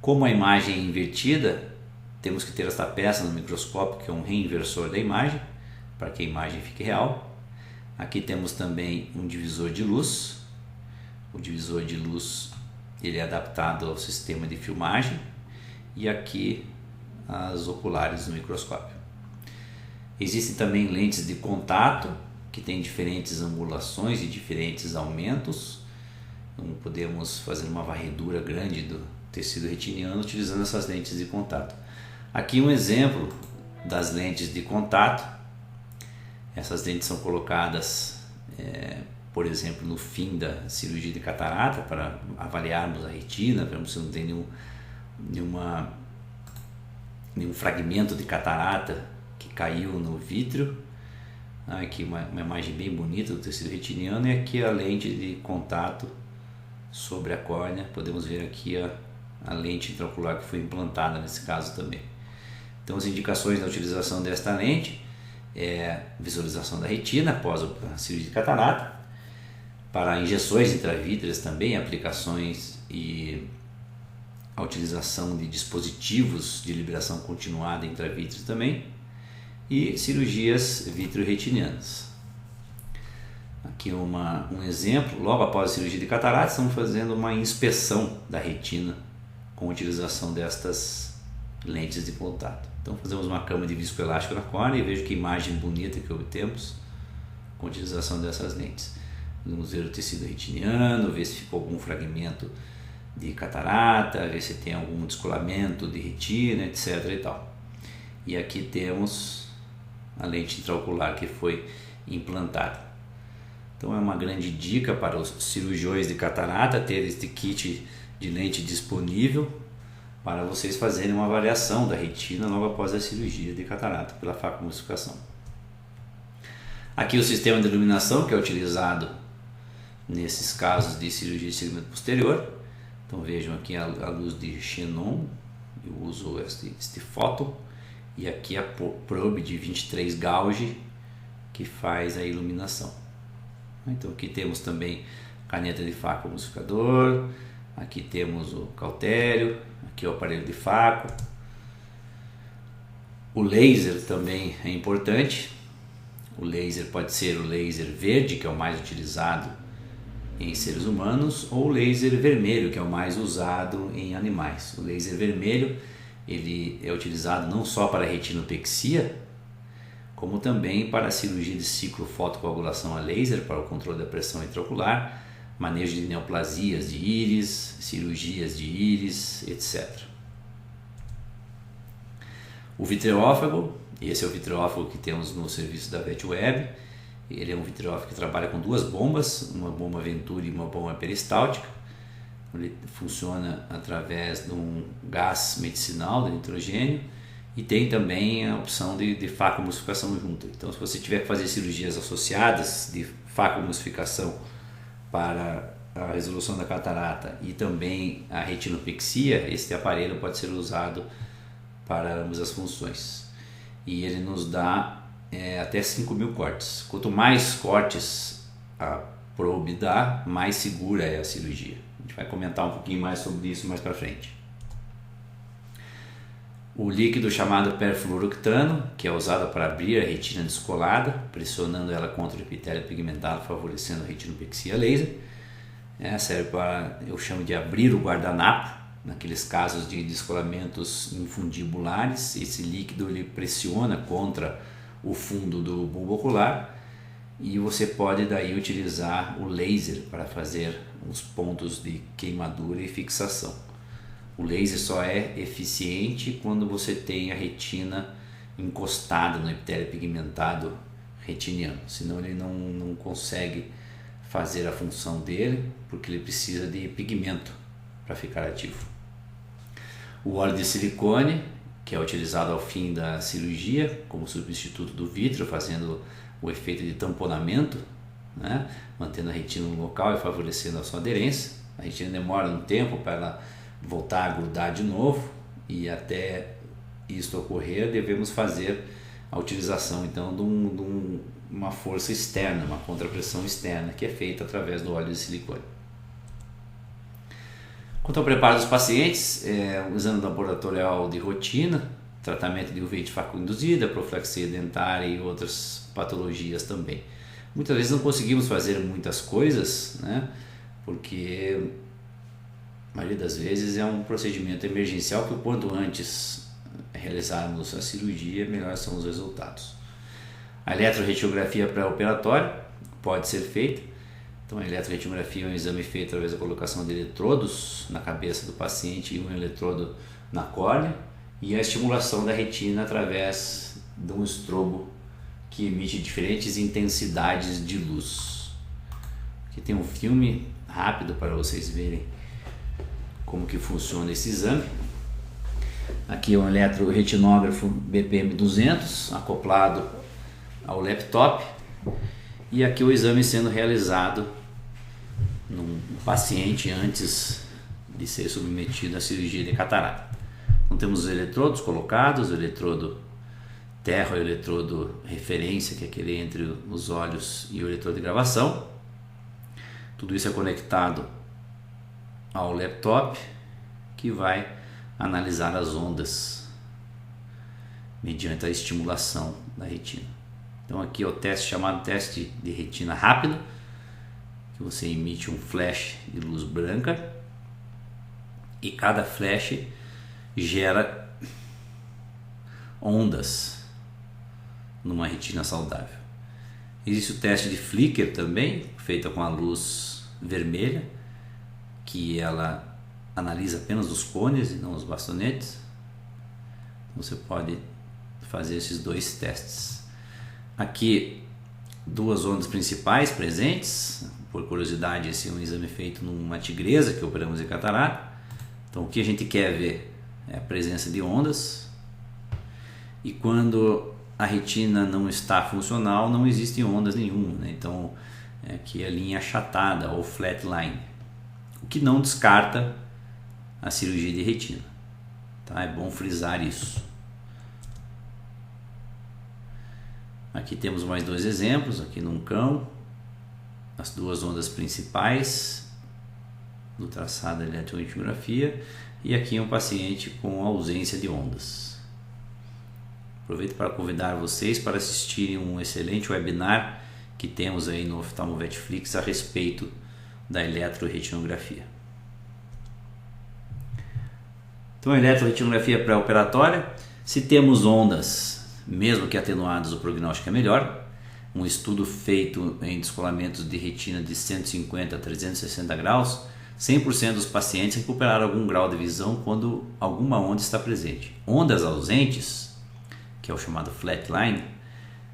Como a imagem é invertida, temos que ter esta peça no microscópio, que é um reinversor da imagem, para que a imagem fique real. Aqui temos também um divisor de luz. O divisor de luz ele é adaptado ao sistema de filmagem. E aqui as oculares no microscópio. Existem também lentes de contato, que têm diferentes angulações e diferentes aumentos. Então, podemos fazer uma varredura grande do tecido retiniano utilizando essas lentes de contato. Aqui um exemplo das lentes de contato. Essas lentes são colocadas, por exemplo, no fim da cirurgia de catarata, para avaliarmos a retina, para ver se não tem nenhum fragmento de catarata que caiu no vítreo. Aqui uma imagem bem bonita do tecido retiniano, e aqui a lente de contato sobre a córnea. Podemos ver aqui a lente intraocular que foi implantada nesse caso também. Então, as indicações da utilização desta lente é visualização da retina após a cirurgia de catarata, para injeções intravítreas também, aplicações e a utilização de dispositivos de liberação continuada intravítrea também, e cirurgias vitreoretinianas. Aqui um exemplo, logo após a cirurgia de catarata, estamos fazendo uma inspeção da retina com a utilização destas lentes de contato. Então fazemos uma cama de viscoelástico na córnea e vejo que imagem bonita que obtemos com a utilização dessas lentes. Vamos ver o tecido retiniano, ver se ficou algum fragmento de catarata, ver se tem algum descolamento de retina, etc. e tal. E aqui temos a lente intraocular que foi implantada. Então é uma grande dica para os cirurgiões de catarata ter este kit de lente disponível para vocês fazerem uma avaliação da retina logo após a cirurgia de catarata pela facoemulsificação. Aqui o sistema de iluminação que é utilizado nesses casos de cirurgia de segmento posterior. Então vejam aqui a luz de xenon, eu uso este fóton, e aqui a probe de 23 gauge que faz a iluminação. Então aqui temos também caneta de facoemulsificador, aqui temos o cautério, aqui o aparelho de faco. O laser também é importante. O laser pode ser o laser verde, que é o mais utilizado em seres humanos, ou o laser vermelho, que é o mais usado em animais. O laser vermelho ele é utilizado não só para retinopexia, como também para a cirurgia de ciclofotocoagulação a laser, para o controle da pressão intraocular, manejo de neoplasias de íris, cirurgias de íris, etc. O vitreófago, esse é o vitreófago que temos no serviço da VetWeb. Ele é um vitreófago que trabalha com duas bombas, uma bomba Venturi e uma bomba peristáltica. Ele funciona através de um gás medicinal de nitrogênio e tem também a opção de facoemulsificação junto. Então, se você tiver que fazer cirurgias associadas de facoemulsificação para a resolução da catarata e também a retinopexia, este aparelho pode ser usado para ambas as funções. E ele nos dá até 5.000 cortes. Quanto mais cortes a probe dá, mais segura é a cirurgia. A gente vai comentar um pouquinho mais sobre isso mais para frente. O líquido chamado perfluorooctano, que é usado para abrir a retina descolada, pressionando ela contra o epitélio pigmentado, favorecendo a retinopexia laser. Serve para, eu chamo de abrir o guardanapo, naqueles casos de descolamentos infundibulares. Esse líquido ele pressiona contra o fundo do bulbo ocular e você pode daí utilizar o laser para fazer os pontos de queimadura e fixação. O laser só é eficiente quando você tem a retina encostada no epitélio pigmentado retiniano, senão ele não consegue fazer a função dele, porque ele precisa de pigmento para ficar ativo. O óleo de silicone, que é utilizado ao fim da cirurgia como substituto do vítreo, fazendo o efeito de tamponamento, né? Mantendo a retina no local e favorecendo a sua aderência. A retina demora um tempo para ela voltar a grudar de novo, e até isso ocorrer devemos fazer a utilização então de uma força externa, uma contrapressão externa, que é feita através do óleo de silicone. Quanto ao preparo dos pacientes, o exame laboratorial de rotina, tratamento de uveitis facoinduzida, profilaxia dentária e outras patologias também. Muitas vezes não conseguimos fazer muitas coisas, né? Porque a maioria das vezes é um procedimento emergencial que o quanto antes realizarmos a cirurgia, melhor são os resultados. A eletroretiografia pré-operatória pode ser feita. Então, a eletroretiografia é um exame feito através da colocação de eletrodos na cabeça do paciente e um eletrodo na córnea, e a estimulação da retina através de um estrobo que emite diferentes intensidades de luz. Aqui tem um filme rápido para vocês verem como que funciona esse exame. Aqui é um eletroretinógrafo BPM 200 acoplado ao laptop, e aqui o exame sendo realizado num paciente antes de ser submetido à cirurgia de catarata. Então temos os eletrodos colocados, o eletrodo terra e o eletrodo referência, que é aquele entre os olhos, e o eletrodo de gravação. Tudo isso é conectado ao laptop, que vai analisar as ondas mediante a estimulação da retina. Então aqui é o teste chamado teste de retina rápido, que você emite um flash de luz branca e cada flash gera ondas numa retina saudável. Existe o teste de flicker também, feito com a luz vermelha, que ela analisa apenas os cones e não os bastonetes. Você pode fazer esses dois testes. Aqui, duas ondas principais presentes. Por curiosidade, esse é um exame feito numa tigresa que operamos em catarata. Então, o que a gente quer ver é a presença de ondas. E quando a retina não está funcional, não existem ondas nenhuma, né? Então, aqui é a linha achatada ou flat line, o que não descarta a cirurgia de retina, tá? É bom frisar isso. Aqui temos mais dois exemplos, aqui num cão, as duas ondas principais do traçado da eletromiografia, e aqui um paciente com ausência de ondas. Aproveito para convidar vocês para assistirem um excelente webinar que temos aí no Oftalmo Vetflix a respeito da eletroretinografia. Então, a eletroretinografia pré-operatória, se temos ondas, mesmo que atenuadas, o prognóstico é melhor. Um estudo feito em descolamentos de retina de 150 a 360 graus, 100% dos pacientes recuperaram algum grau de visão quando alguma onda está presente. Ondas ausentes, que é o chamado flatline,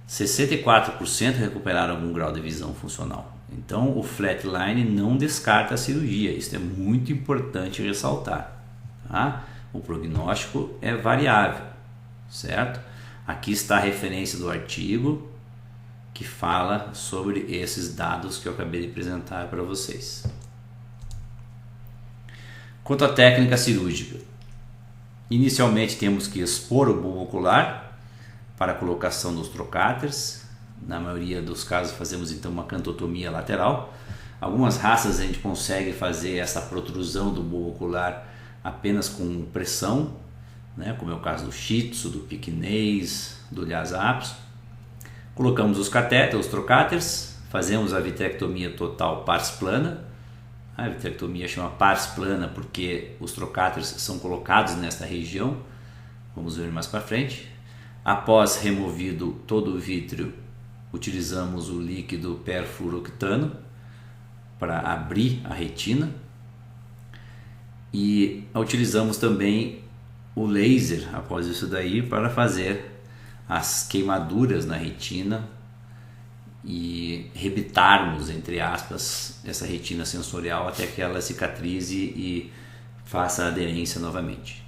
64% recuperaram algum grau de visão funcional. Então, o flatline não descarta a cirurgia, isso é muito importante ressaltar, tá? O prognóstico é variável, certo? Aqui está a referência do artigo que fala sobre esses dados que eu acabei de apresentar para vocês. Quanto à técnica cirúrgica, inicialmente temos que expor o bulbo ocular para a colocação dos trocáteres. Na maioria dos casos fazemos então uma cantotomia lateral. Algumas raças a gente consegue fazer essa protrusão do bulbo ocular apenas com pressão, né? Como é o caso do Shih Tzu, do Piquinês, do Lhasa Apso. Colocamos os catéteres, os trocáteres, fazemos a vitrectomia total pars plana. A vitrectomia chama pars plana porque os trocáteres são colocados nesta região. Vamos ver mais para frente. Após removido todo o vítreo, utilizamos o líquido perfluorooctano para abrir a retina e utilizamos também o laser após isso daí para fazer as queimaduras na retina e rebitarmos, entre aspas, essa retina sensorial até que ela cicatrize e faça a aderência novamente.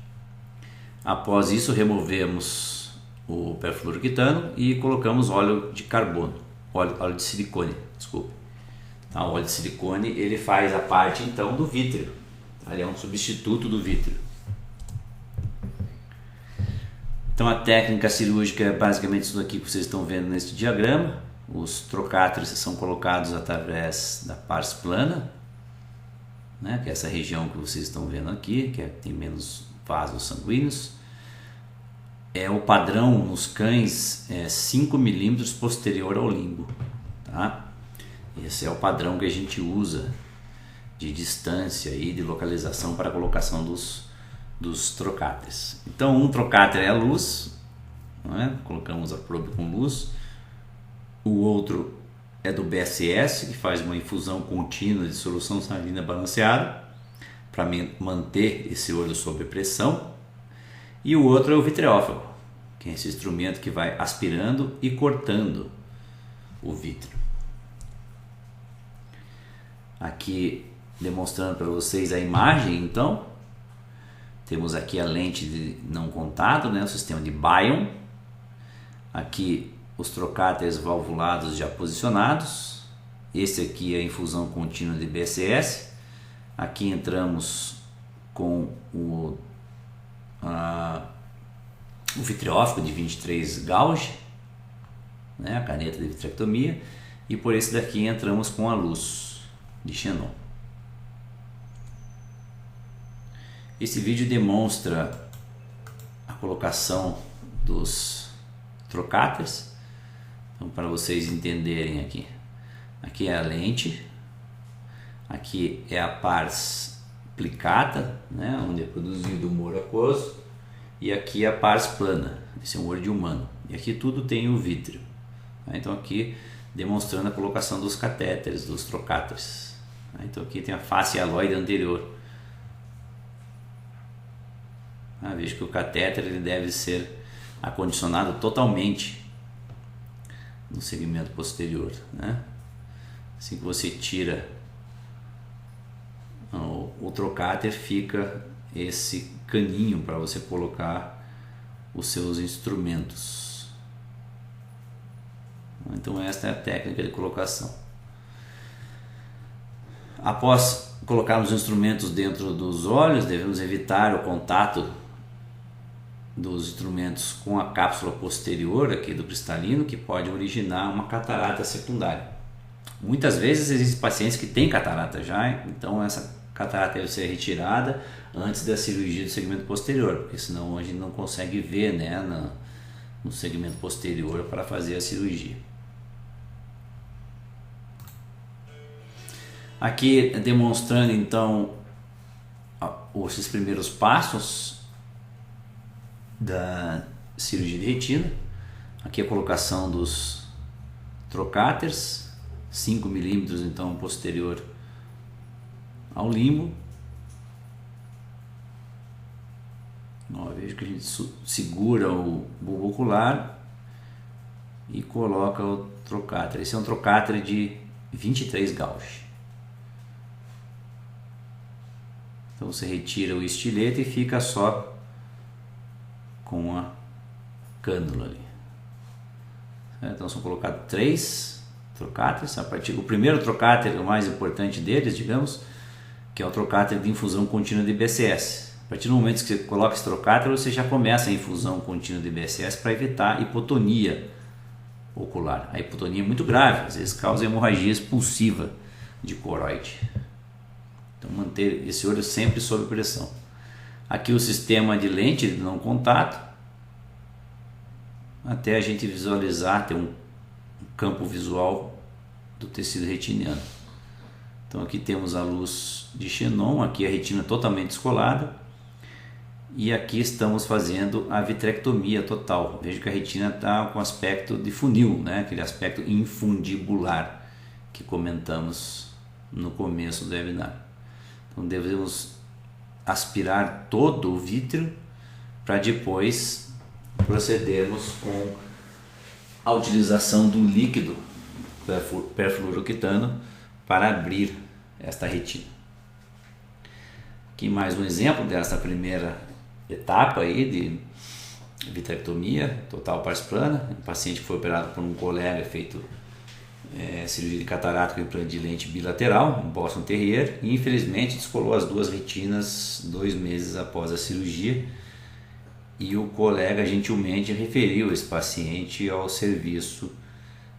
Após isso, removemos o perfluorooctano e colocamos óleo de carbono, óleo de silicone, desculpe. Então, o óleo de silicone ele faz a parte então do vítreo, ele é um substituto do vítreo. Então a técnica cirúrgica é basicamente isso aqui que vocês estão vendo neste diagrama. Os trocáteres são colocados através da pars plana, né, que é essa região que vocês estão vendo aqui, que tem menos vasos sanguíneos. O padrão nos cães é 5 milímetros posterior ao limbo, tá? Esse é o padrão que a gente usa de distância e de localização para a colocação dos trocáteres. Então, um trocáter é a luz, não é? Colocamos a probe com luz. O outro é do BSS, que faz uma infusão contínua de solução salina balanceada para manter esse olho sob pressão. E o outro é o vitreófago, que é esse instrumento que vai aspirando e cortando o vítreo. Aqui demonstrando para vocês a imagem, então, temos aqui a lente de não contato, né, o sistema de Bion. Aqui os trocáteres valvulados já posicionados. Esse aqui é a infusão contínua de BSS. Aqui entramos com o vitreófago de 23 gauge, né, a caneta de vitrectomia, e por esse daqui entramos com a luz de xenon. Esse vídeo demonstra a colocação dos trocáteres. Então, para vocês entenderem aqui, aqui é a lente, aqui é a pars plicata, né, onde é produzido o humor aquoso, e aqui é a pars plana, esse é um olho de humano, e aqui tudo tem o vítreo. Então aqui demonstrando a colocação dos catéteres, dos trocáteres. Então aqui tem a face hialoide anterior. Veja que o catéter ele deve ser acondicionado totalmente no segmento posterior, né? Assim que você tira o trocáter, fica esse caninho para você colocar os seus instrumentos. Então esta é a técnica de colocação. Após colocarmos os instrumentos dentro dos olhos, devemos evitar o contato dos instrumentos com a cápsula posterior aqui do cristalino, que pode originar uma catarata secundária. Muitas vezes existem pacientes que têm catarata já, então essa catarata deve ser retirada antes da cirurgia do segmento posterior, porque senão a gente não consegue ver, né, no segmento posterior para fazer a cirurgia. Aqui demonstrando então esses primeiros passos da cirurgia de retina. Aqui a colocação dos trocáteres, 5 milímetros então posterior ao limbo. Veja que a gente segura o bulbo ocular e coloca o trocáter. Esse é um trocáter de 23 gauge. Então você retira o estilete e fica só com a cânula ali. Então são colocados 3 trocáteres. O primeiro trocáter, o mais importante deles, digamos, que é o trocáter de infusão contínua de BCS. A partir do momento que você coloca esse trocáter, você já começa a infusão contínua de BCS para evitar hipotonia ocular. A hipotonia é muito grave, às vezes causa hemorragia expulsiva de coroide. Então manter esse olho sempre sob pressão. Aqui o sistema de lente de não contato, até a gente visualizar, ter um campo visual do tecido retiniano. Então aqui temos a luz de xenon, aqui a retina totalmente descolada, e aqui estamos fazendo a vitrectomia total. Veja que a retina está com aspecto de funil, né? Aquele aspecto infundibular que comentamos no começo do webinar. Então devemos aspirar todo o vítreo para depois procedermos com a utilização do líquido perfluoroquetano para abrir esta retina. Aqui mais um exemplo dessa primeira etapa aí de vitrectomia total pars plana. Um paciente que foi operado por um colega, feito cirurgia de catarata com implante de lente bilateral, um Boston Terrier, e infelizmente descolou as 2 retinas 2 meses após a cirurgia, e o colega gentilmente referiu esse paciente ao serviço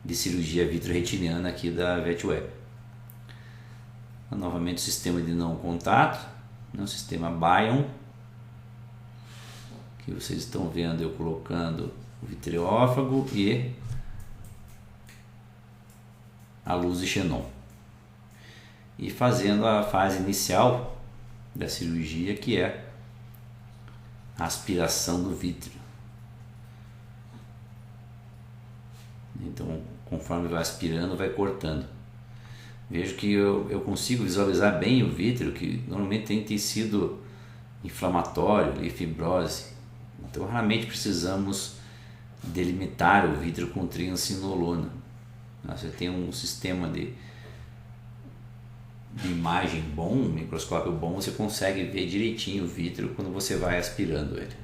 de cirurgia vitreoretiniana aqui da VetWeb. Novamente o sistema de não contato, o sistema Bion, que vocês estão vendo eu colocando o vitreófago e a luz de xenon, e fazendo a fase inicial da cirurgia, que é a aspiração do vítreo. Então, conforme vai aspirando, vai cortando. Vejo que eu consigo visualizar bem o vítreo, que normalmente tem tecido inflamatório e fibrose. Então, raramente precisamos delimitar o vítreo com triancinolona. Você tem um sistema de imagem bom, um microscópio bom, você consegue ver direitinho o vítreo quando você vai aspirando ele.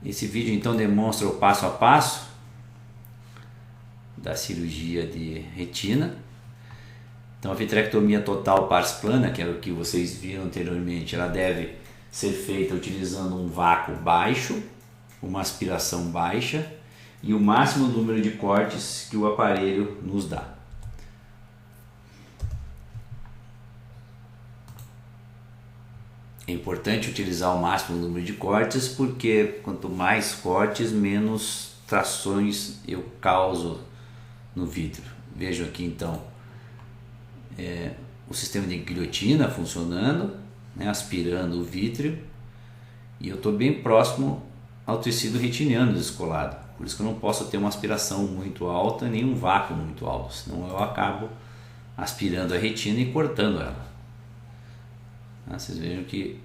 Esse vídeo então demonstra o passo a passo da cirurgia de retina. Então a vitrectomia total pars plana, que é o que vocês viram anteriormente, ela deve ser feita utilizando um vácuo baixo, uma aspiração baixa e o máximo número de cortes que o aparelho nos dá. É importante utilizar o máximo número de cortes, porque quanto mais cortes, menos trações eu causo no vítreo. Vejam aqui então o sistema de guilhotina funcionando, né, aspirando o vítreo, e eu estou bem próximo ao tecido retiniano descolado. Por isso que eu não posso ter uma aspiração muito alta nem um vácuo muito alto, senão eu acabo aspirando a retina e cortando ela. Vocês vejam que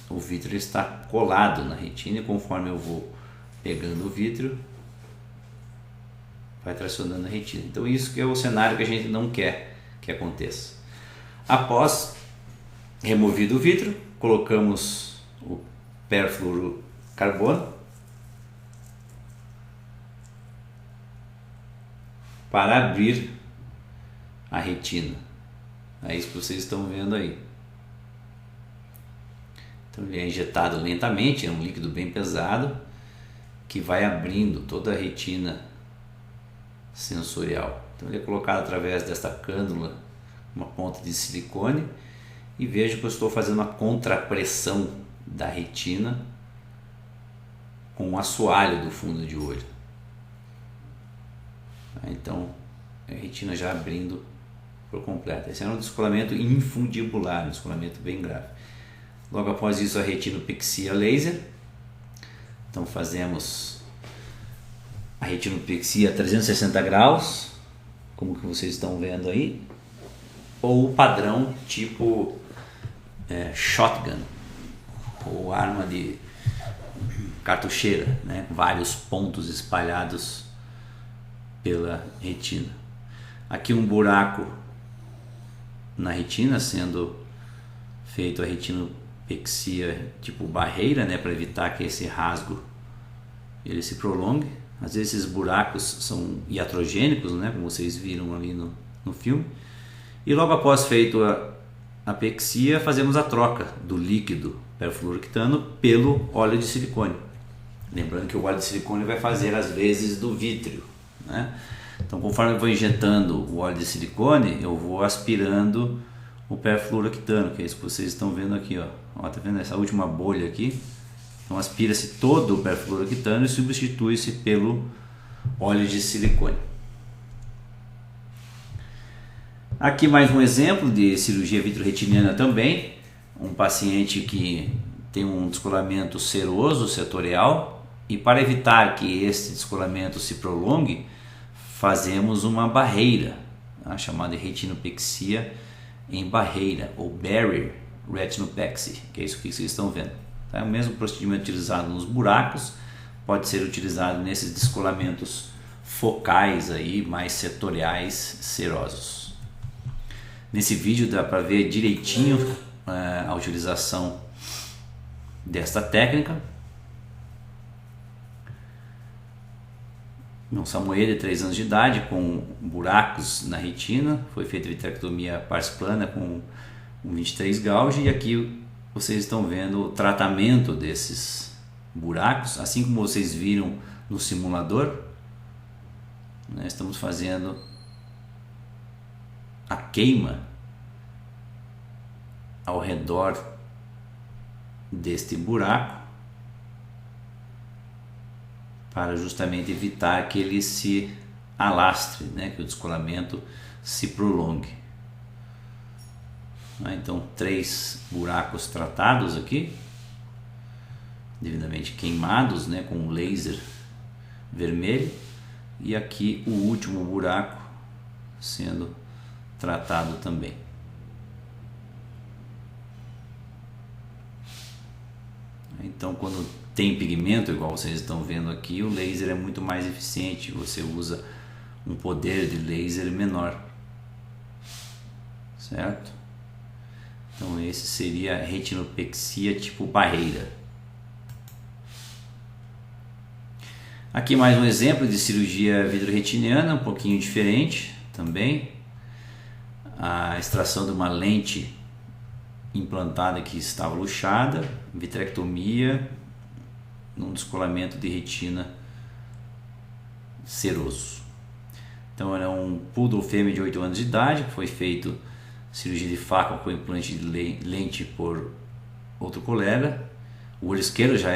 o vítreo está colado na retina e conforme eu vou pegando o vítreo, vai tracionando a retina. Então isso que é o cenário que a gente não quer que aconteça. Após removido o vítreo, colocamos o perfluorocarbono para abrir a retina. É isso que vocês estão vendo aí. Então ele é injetado lentamente, é um líquido bem pesado que vai abrindo toda a retina sensorial. Então ele é colocado através desta cânula, uma ponta de silicone, e vejo que eu estou fazendo uma contrapressão da retina com um assoalho do fundo de olho. Então a retina já abrindo por completo. Esse é um descolamento infundibular, um descolamento bem grave. Logo após isso, a retinopexia laser. Então fazemos a retinopexia a 360 graus, como que vocês estão vendo aí, ou o padrão tipo shotgun, ou arma de cartucheira, né? Vários pontos espalhados pela retina. Aqui um buraco na retina, sendo feito a retinopexia tipo barreira, né, para evitar que esse rasgo ele se prolongue. Às vezes esses buracos são iatrogênicos, né, como vocês viram ali no filme. E logo após feito a apexia, fazemos a troca do líquido perfluorooctano pelo óleo de silicone. Lembrando que o óleo de silicone vai fazer as vezes do vítreo, né? Então, conforme eu vou injetando o óleo de silicone, eu vou aspirando o perfluorooctano, que é isso que vocês estão vendo aqui, ó. Ó, tá vendo essa última bolha aqui? Então aspira-se todo o perfluorooctano e substitui-se pelo óleo de silicone. Aqui mais um exemplo de cirurgia vitreoretiniana também. Um paciente que tem um descolamento seroso setorial, e para evitar que esse descolamento se prolongue, fazemos uma barreira, chamada retinopexia em barreira, ou barrier retinopexy, que é isso que vocês estão vendo. É o mesmo procedimento utilizado nos buracos, pode ser utilizado nesses descolamentos focais aí, mais setoriais serosos. Nesse vídeo dá para ver direitinho a utilização desta técnica. Um samoedo de 3 anos de idade com buracos na retina, foi feita vitrectomia parsplana com 23 gauge, e aqui vocês estão vendo o tratamento desses buracos, assim como vocês viram no simulador. Nós estamos fazendo a queima ao redor deste buraco para justamente evitar que ele se alastre, né? Que o descolamento se prolongue. Então 3 buracos tratados aqui, devidamente queimados, né? Com um laser vermelho, e aqui o último buraco sendo tratado também. Então quando tem pigmento, igual vocês estão vendo aqui, o laser é muito mais eficiente, você usa um poder de laser menor, certo? Então esse seria a retinopexia tipo barreira. Aqui mais um exemplo de cirurgia vitreoretiniana, um pouquinho diferente também. A extração de uma lente implantada que estava luxada, vitrectomia num descolamento de retina seroso. Então era um poodle fêmea de 8 anos de idade, que foi feito cirurgia de faca com implante de lente por outro colega. O olho esquerdo já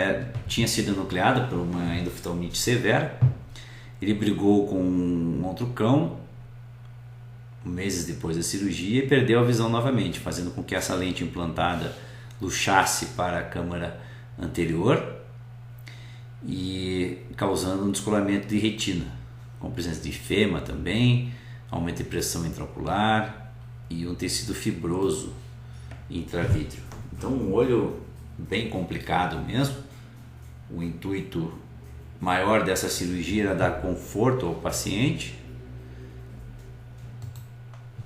tinha sido enucleado por uma endoftalmite severa. Ele brigou com um outro cão meses depois da cirurgia e perdeu a visão novamente, fazendo com que essa lente implantada luxasse para a câmara anterior, e causando um descolamento de retina, com presença de efema também, aumento de pressão intraocular e um tecido fibroso intravítreo. Então um olho bem complicado mesmo. O intuito maior dessa cirurgia era dar conforto ao paciente,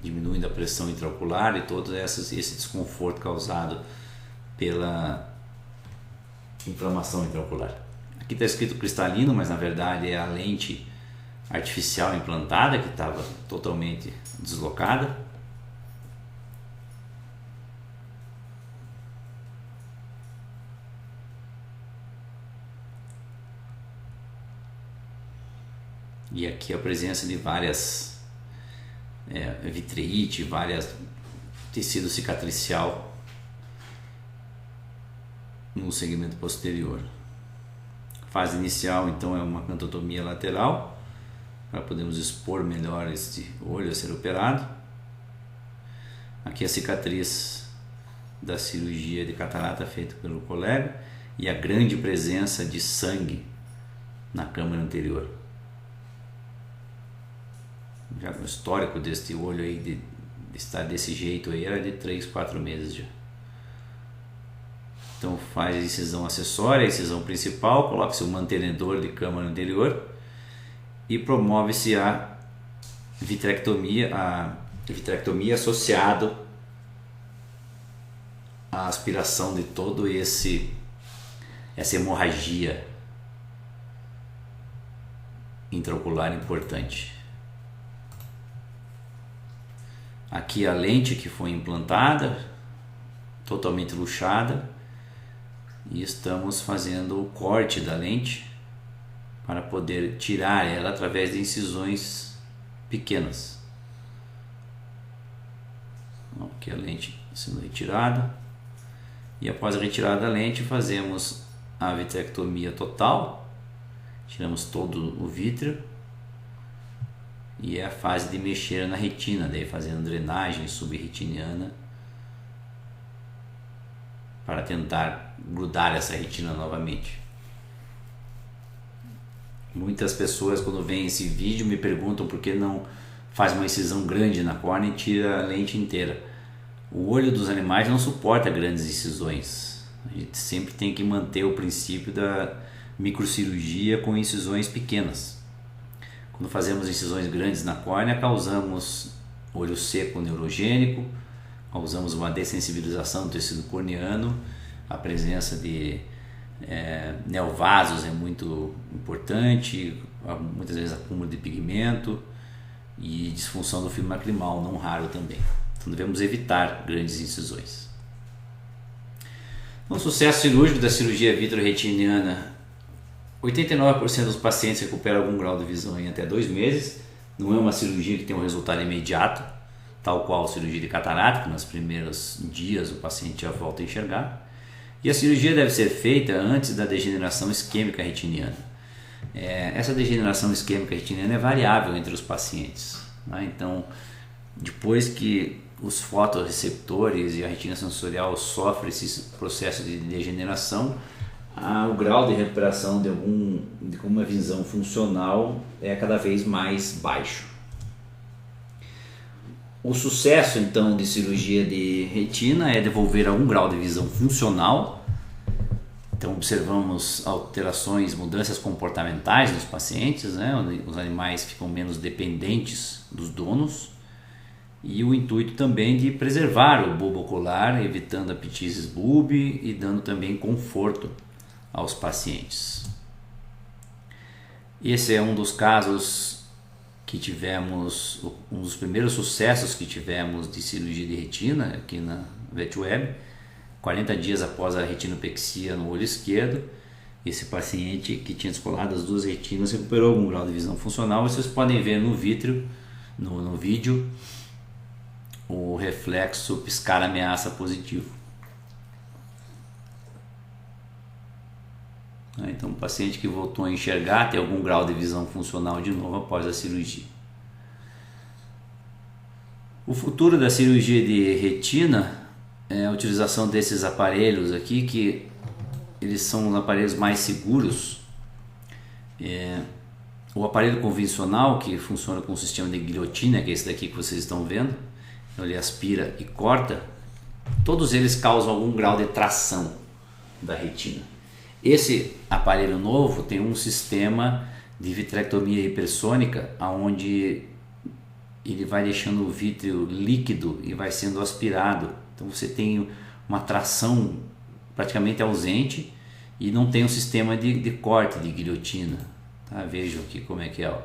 diminuindo a pressão intraocular e todo esse desconforto causado pela inflamação intraocular. Aqui está escrito cristalino, mas na verdade é a lente artificial implantada que estava totalmente deslocada. E aqui a presença de várias vitreite, várias tecido cicatricial no segmento posterior. Fase inicial então é uma cantotomia lateral, para podermos expor melhor este olho a ser operado. Aqui a cicatriz da cirurgia de catarata feita pelo colega e a grande presença de sangue na câmara anterior. Já o histórico deste olho aí de estar desse jeito aí era de 3-4 meses já. Então faz a incisão acessória, a incisão principal, coloca-se o mantenedor de câmara anterior e promove-se a vitrectomia associado à aspiração de todo essa hemorragia intraocular importante. Aqui a lente que foi implantada, totalmente luxada, e estamos fazendo o corte da lente para poder tirar ela através de incisões pequenas. Aqui a lente sendo retirada, e após a retirada da lente fazemos a vitrectomia total, tiramos todo o vítreo. E é a fase de mexer na retina, daí fazendo drenagem subretiniana para tentar grudar essa retina novamente. Muitas pessoas quando veem esse vídeo me perguntam por que não faz uma incisão grande na córnea e tira a lente inteira. O olho dos animais não suporta grandes incisões. A gente sempre tem que manter o princípio da microcirurgia com incisões pequenas. Quando fazemos incisões grandes na córnea, causamos olho seco neurogênico, causamos uma dessensibilização do tecido corneano, a presença de neovasos é muito importante, muitas vezes acúmulo de pigmento e disfunção do fio lacrimal, não raro também. Então devemos evitar grandes incisões. O sucesso cirúrgico da cirurgia vitreoretiniana: 89% dos pacientes recuperam algum grau de visão em até 2 meses. Não é uma cirurgia que tem um resultado imediato, tal qual a cirurgia de catarata, que nos primeiros dias o paciente já volta a enxergar. E a cirurgia deve ser feita antes da degeneração isquêmica retiniana. Essa degeneração isquêmica retiniana é variável entre os pacientes, né? Então, depois que os fotorreceptores e a retina sensorial sofrem esse processo de degeneração, o grau de recuperação de uma visão funcional é cada vez mais baixo. O sucesso então de cirurgia de retina é devolver algum grau de visão funcional. Então observamos alterações, mudanças comportamentais nos pacientes, né? Os animais ficam menos dependentes dos donos, e o intuito também de preservar o bulbo ocular, evitando apetites bulbi e dando também conforto aos pacientes. Esse é um dos casos que tivemos, um dos primeiros sucessos que tivemos de cirurgia de retina aqui na VetWeb. 40 dias após a retinopexia no olho esquerdo, esse paciente que tinha descolado as 2 retinas recuperou algum grau de visão funcional. Vocês podem ver no vítreo, no vídeo, o reflexo piscar ameaça positivo. Então, um paciente que voltou a enxergar tem algum grau de visão funcional de novo após a cirurgia. O futuro da cirurgia de retina é a utilização desses aparelhos aqui, que eles são os aparelhos mais seguros O aparelho convencional, que funciona com o sistema de guilhotina, que é esse daqui que vocês estão vendo, ele aspira e corta, todos eles causam algum grau de tração da retina. Esse aparelho novo tem um sistema de vitrectomia hipersônica, onde ele vai deixando o vítreo líquido e vai sendo aspirado. Então você tem uma tração praticamente ausente e não tem um sistema de corte, de guilhotina. Tá? Vejam aqui como é que é. Ó.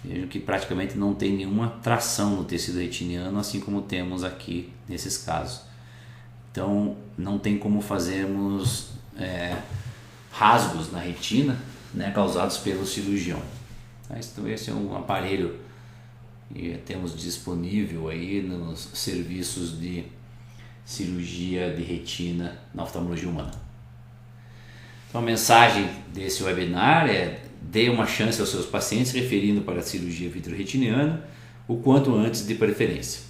Vejam que praticamente não tem nenhuma tração no tecido retiniano, assim como temos aqui nesses casos. Então não tem como fazermos rasgos na retina, né, causados pelo cirurgião. Então esse é um aparelho que temos disponível aí nos serviços de cirurgia de retina na oftalmologia humana. Então a mensagem desse webinar é: dê uma chance aos seus pacientes referindo para a cirurgia vitreoretiniana o quanto antes, de preferência.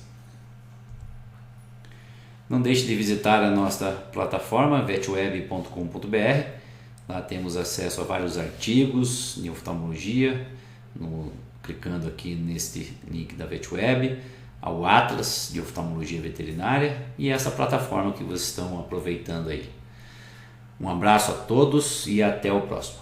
Não deixe de visitar a nossa plataforma vetweb.com.br. Lá temos acesso a vários artigos de oftalmologia, clicando aqui neste link da VetWeb, ao Atlas de Oftalmologia Veterinária e essa plataforma que vocês estão aproveitando aí. Um abraço a todos e até o próximo.